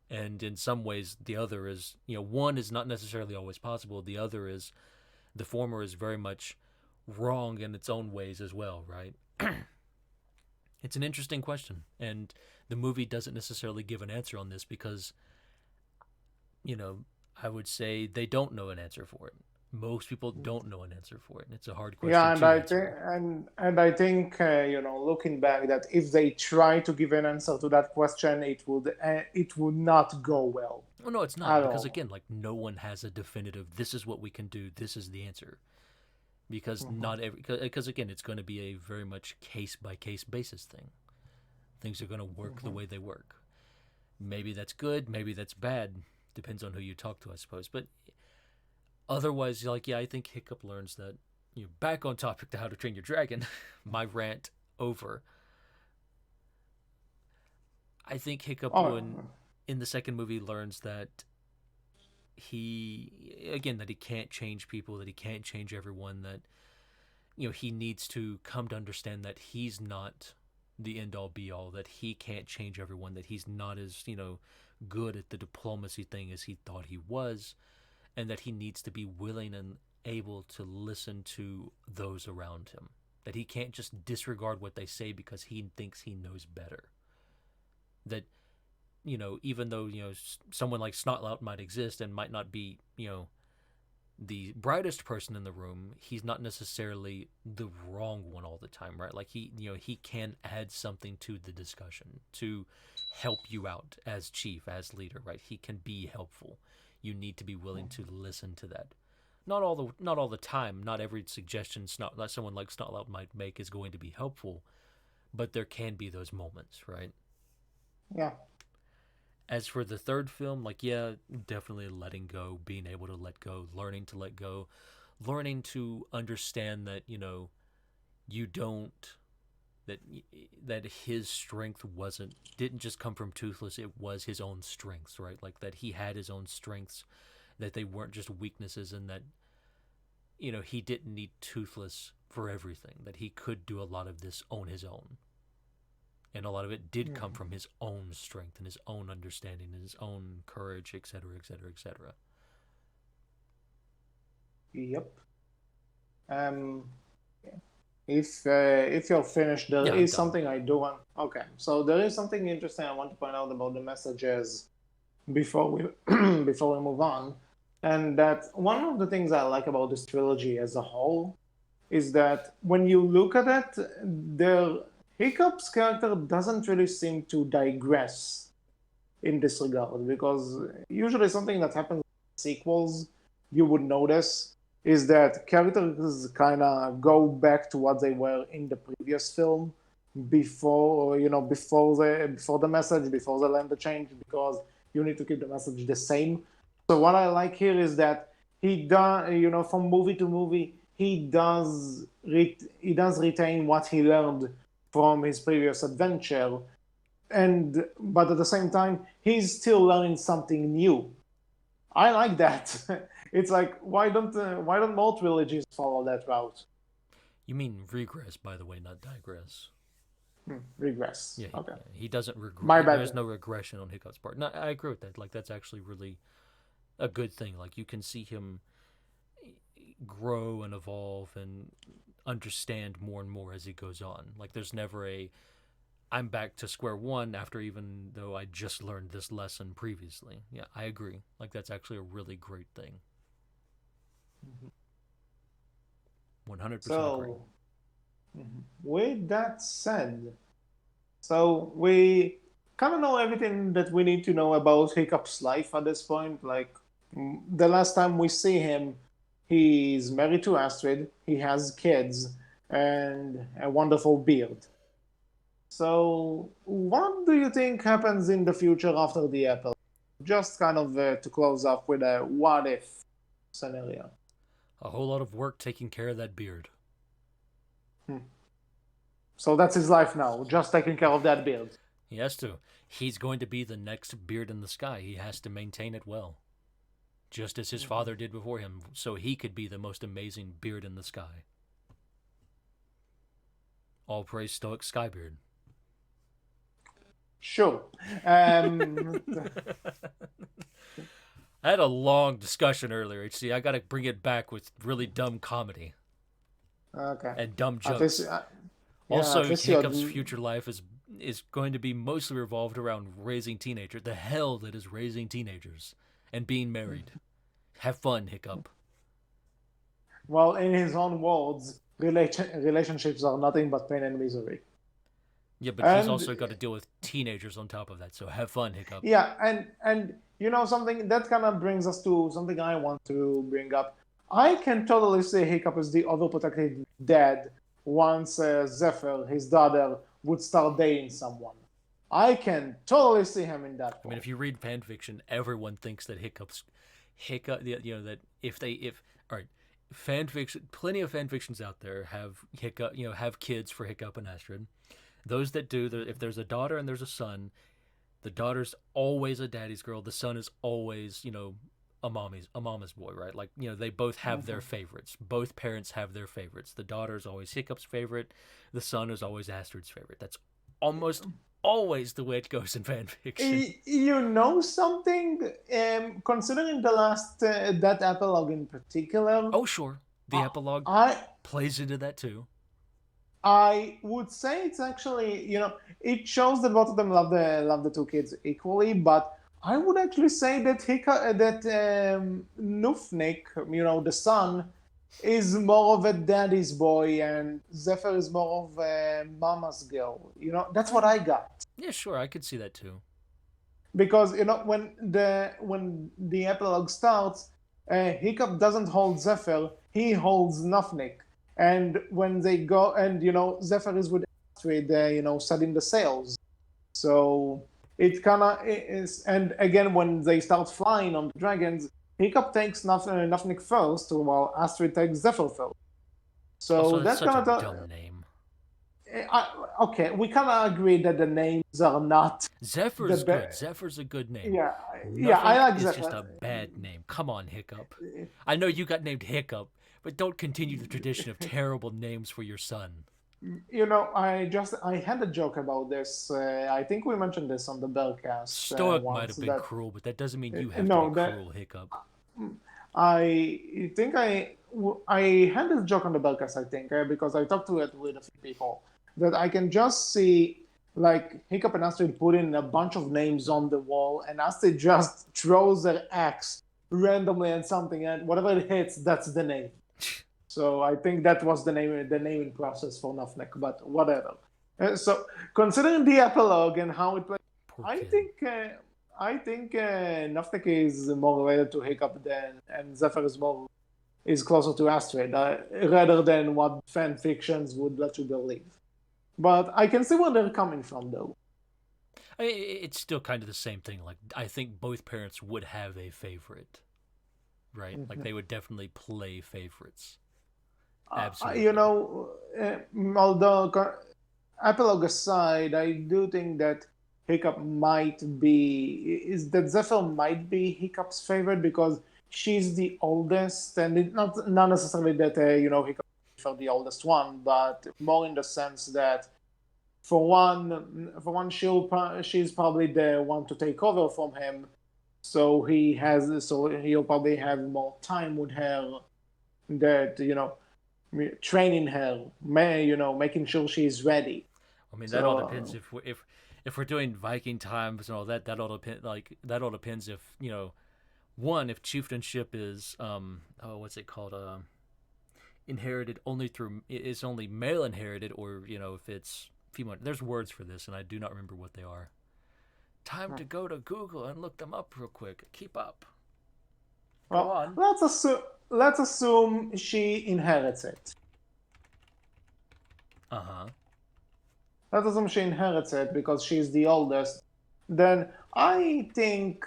And in some ways, the other is, one is not necessarily always possible. The other is, the former is very much wrong in its own ways as well, right? It's an interesting question. And the movie doesn't necessarily give an answer on this because, you know, I would say they don't know an answer for it. Most people don't know an answer for it. And it's a hard Yeah, question and to I think answer. and I think looking back, that if they try to give an answer to that question, it would not go well Well, no, it's not at because all. again, like no one has a definitive. This is what we can do. This is the answer. Because Mhm, not every, because again, it's going to be a very much case by case basis thing. Things are going to work the mhm. way they work. Maybe that's good. Maybe that's bad. Depends on who you talk to, I suppose. But otherwise, like, yeah, I think Hiccup learns that. Back on topic to How to Train Your Dragon. My rant over. I think Hiccup, when Oh, in the second movie, learns that he again that he can't change people, that he can't change everyone, that he needs to come to understand that he's not the end all be all, that he can't change everyone, that he's not as good at the diplomacy thing as he thought he was, and that he needs to be willing and able to listen to those around him, that he can't just disregard what they say because he thinks he knows better. That even though someone like Snotlout might exist and might not be the brightest person in the room, he's not necessarily the wrong one all the time, right? Like he can add something to the discussion to help you out as chief, as leader, right? He can be helpful. You need to be willing to listen to that. Not all the time. Not every suggestion that someone like Snotlout might make is going to be helpful, but there can be those moments, right? Yeah. As for the third film, like, yeah, definitely letting go, being able to let go, learning to let go, learning to understand that you don't that that his strength didn't just come from Toothless. It was his own strengths, right? Like that he had his own strengths, that they weren't just weaknesses, and that he didn't need Toothless for everything, that he could do a lot of this on his own. And a lot of it did come from his own strength and his own understanding and his own courage, etc., etc., etc. Yep. Um, if you're finished, there Yeah, I'm is done. something I do want. Okay, so there is something interesting I want to point out about the messages before we before we move on, and that one of the things I like about this trilogy as a whole is that when you look at it, the Hiccup's character doesn't really seem to digress in this regard, because usually something that happens in sequels you would notice is that characters kind of go back to what they were in the previous film before before the message, before they learn the change, because you need to keep the message the same. So what I like here is that he does, from movie to movie, he does retain what he learned from his previous adventure, and but at the same time he's still learning something new. I like that. It's like, why don't more trilogies follow that route? You mean regress, by the way, not digress. Regress. Yeah, Okay, he doesn't regret. my There's bad. no regression on Hiccup's part. No, I agree with that. Like that's actually really a good thing. Like you can see him grow and evolve and understand more and more as he goes on. Like there's never a I'm back to square one after even though I just learned this lesson previously. Yeah, I agree. Like that's actually a really great thing. 100% agree. So, with that said, so we kind of know everything that we need to know about Hiccup's life at this point. Like, the last time we see him, he's married to Astrid, he has kids, and a wonderful beard. So, what do you think happens in the future after the apple? Just kind of to close up with a what if scenario. A whole lot of work taking care of that beard. Hmm. So that's his life now, just taking care of that beard. He has to. He's going to be the next beard in the sky. He has to maintain it well, just as his father did before him, so he could be the most amazing beard in the sky. All praise Stoic Skybeard. Sure. Um, I had a long discussion earlier. See, I got to bring it back with really dumb comedy okay. and dumb At least, jokes. yeah, at Also, least you're. Hiccup's future life is going to be mostly revolved around raising teenagers. The hell that is raising teenagers and being married. Have fun, Hiccup. Well, in his own words, relationships are nothing but pain and misery. Yeah, but he's And also got to deal with teenagers on top of that. So have fun, Hiccup. yeah, and something that kind of brings us to something I want to bring up. I can totally see Hiccup as the overprotective dad once Zephyr, his daughter, would start dating someone. I can totally see him in that I mean, role. if you read fan fiction, everyone thinks that Hiccup, that if all right, fan fiction, plenty of fan fictions out there have Hiccup, have kids for Hiccup and Astrid. Those that do, if there's a daughter and there's a son, the daughter's always a daddy's girl. The son is always, a mama's boy, right? Like, they both have their Mhm. favorites. Both parents have their favorites. The daughter's always Hiccup's favorite. The son is always Astrid's favorite. That's almost always the way it goes in fan fiction. You know something? Considering the last that epilogue in particular, Oh, sure, the epilogue I plays into that too. I would say it's actually, it shows that both of them love the two kids equally, but I would actually say that Nufnik, the son, is more of a daddy's boy, and Zephyr is more of a mama's girl. That's what Oh, I got. yeah, sure, I could see that too. Because when the epilogue starts, Hiccup doesn't hold Zephyr, he holds Nufnik. And when they go, and Zephyr is with Astrid, setting the sails. So it kind of is. And again, when they start flying on the dragons, Hiccup takes Nufnik first, while Astrid takes Zephyr first. Also, So that's that such a kind of dumb name. okay. We kind of agree that the names are not the Zephyr's good. best. Zephyr's a good name. Yeah, yeah, I Nuffink like is just Zephyr. a bad name. Come on, Hiccup. I know you got named Hiccup, but don't continue the tradition of terrible names for your son. I had a joke about this. I think we mentioned this on the Berkcast Stoic might once. have been That cruel, but that doesn't mean you have to be no, that cruel, Hiccup. I think I had this joke on the Berkcast. I think because I talked to it with a few people that I can just see like Hiccup and Astrid put in a bunch of names on the wall, and Astrid just throws her axe randomly at something, and whatever it hits, that's the name. So I think that was the naming process for Nufnek, but whatever. So considering the epilogue and how it plays, Poor I kid. think Nufnek is more related to Hiccup than, and Zephyr is closer to Astrid, rather than what fan fictions would let you believe. But I can see where they're coming from, though. It's still kind of the same thing. Like, I think both parents would have a favorite, right? Like, Mhm. they would definitely play favorites. Uh, you Absolutely. know, although epilogue aside, I do think that Hiccup might be is that Zephyr might be Hiccup's favorite because she's the oldest, and not necessarily that Hiccup for the oldest one, but more in the sense that for one she's probably the one to take over from him, so he'll probably have more time with her that training her, making sure she's ready. I mean, that all depends So if we're doing Viking times and all that. That all depend that all depends if one, if chieftainship is what's it called, inherited only through is only male inherited, or if it's female. There's words for this, and I do not remember what they are. Time to go to Google and look them up real quick. Keep up. Go well, on. let's assume she inherits it. Uh huh. Let's assume she inherits it because she's the oldest. Then I think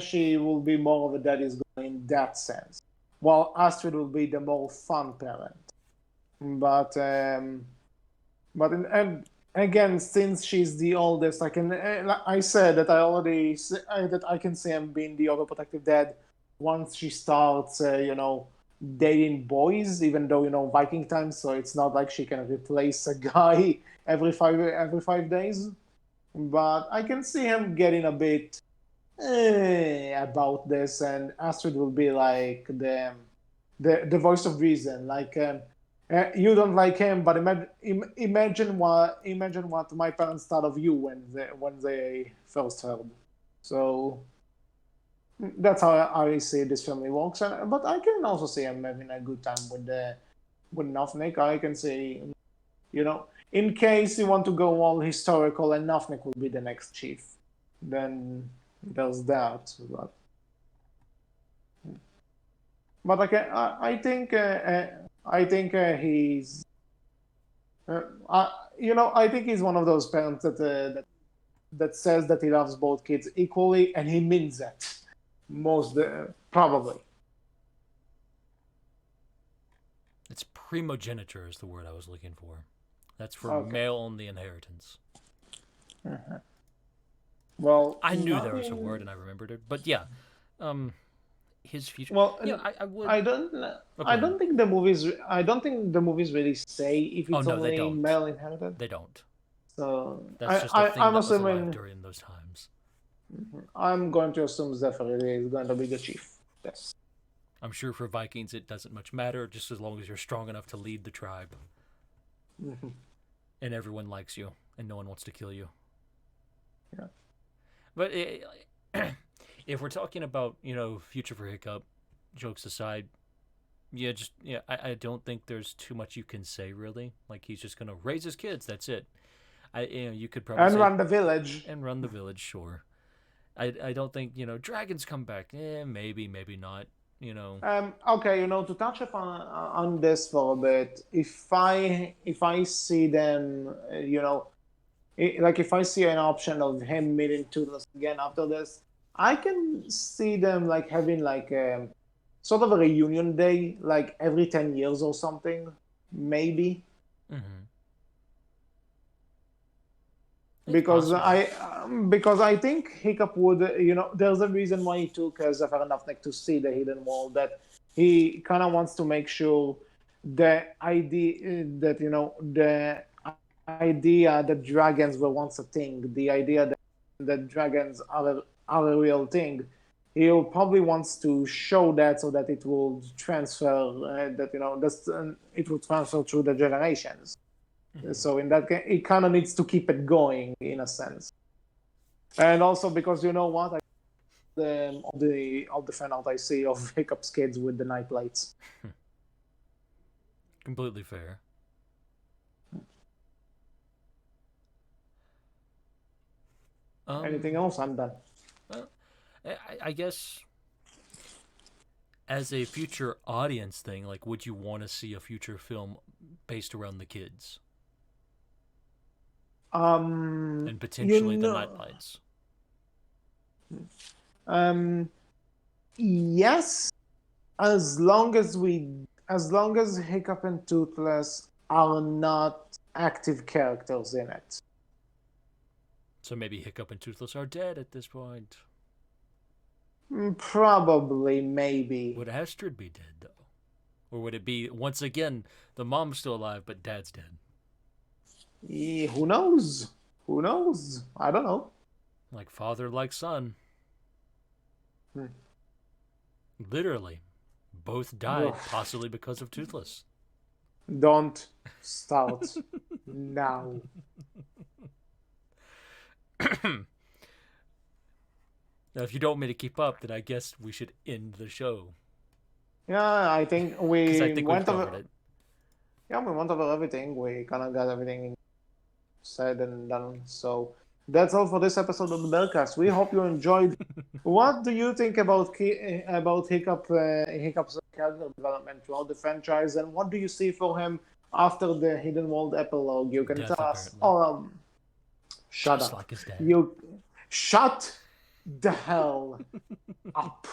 she will be more of a daddy's girl in that sense, while Astrid will be the more fun parent. But and again, since she's the oldest, I said that that I can see him being the overprotective dad once she starts, dating boys. Even though Viking times, so it's not like she can replace a guy every 5 days. But I can see him getting a bit about this, and Astrid will be like the voice of reason. Like you don't like him, but imagine what my parents thought of you when they first heard. So that's how I see this family works. But I can also see him having a good time with Nafnik. I can see, in case you want to go all historical, and Nafnik will be the next chief, then there's that. But I think he's I think he's one of those parents that says that he loves both kids equally, and he means that probably. It's primogeniture is the word I was looking for. That's for Okay. male only inheritance. Well, I knew there was a word nothing. and I remembered it, but yeah, Um, his future. Well, Yeah, I would. I don't. Oh, go I ahead. don't think the movies. I don't think the movies really say if Oh it's no, they only don't. male inherited. They don't. So That's just a thing I'm that was alive assuming. during those times. I'm going to assume Zephyr is going to be the chief. Yes. I'm sure for Vikings it doesn't much matter, just as long as you're strong enough to lead the tribe Mhm. and everyone likes you and no one wants to kill you. Yeah. But if we're talking about future for Hiccup, jokes aside, I don't think there's too much you can say really. Like he's just gonna raise his kids. That's it. You could probably And say run the village. and run the village. Sure. I don't think dragons come back. Maybe not. You know. Okay, to touch upon on this for a bit, if I see them, like if I see an option of him meeting Toothless again after this, I can see them like having like sort of a reunion day, like every 10 years or something, maybe. Mm-hmm. It's Because possible. I think Hiccup would, there's a reason why he took Zephyr and Nafnek to see the hidden wall, that he kind of wants to make sure the idea that the idea that dragons were once a thing, the idea that dragons are a real thing. He probably wants to show that so that it will transfer, it will transfer through the generations. Mm-hmm. So in that case, it kind of needs to keep it going in a sense. And also because you know what, of the fan art I see of Hiccup's kids with the night lights. Completely fair. Anything Um. else? I'm done. Well, I guess as a future audience thing, like, would you want to see a future film based around the kids and You potentially the know, nightlights? um, yes, as long as Hiccup and Toothless are not active characters in it. So maybe Hiccup and Toothless are dead at this point. Probably, maybe. Would Astrid be dead though, or would it be once again the mom's still alive but dad's dead? Who knows? Who knows? I don't know. Like father, like son. Hmm. Literally, both died, possibly because of Toothless. Don't start now. Now, if you don't want me to keep up, then I guess we should end the show Yeah, I think because I we think we've went covered over. it. Yeah, we went over everything. We kind of got everything said and done. So that's all for this episode of the Berkcast. We hope you enjoyed. What do you think about Hiccup's character development throughout the franchise, and what do you see for him after the Hidden World epilogue? You can Death, tell us. apparently. Oh, shut Just up. like his dad. You shut the hell up.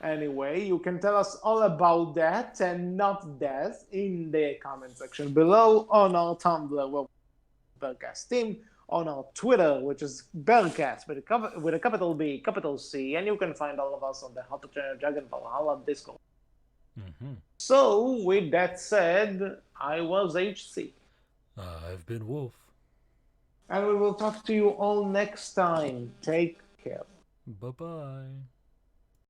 Anyway, you can tell us all about that and not that in the comment section below, on our Tumblr, where Berkcast team, on our Twitter, which is Berkcast with a capital B, capital C, and you can find all of us on the How to Train Your Dragon Valhalla Discord. Mm-hmm. So, with that said, I was HC. I've been Wolf. And we will talk to you all next time. Take care. Bye bye.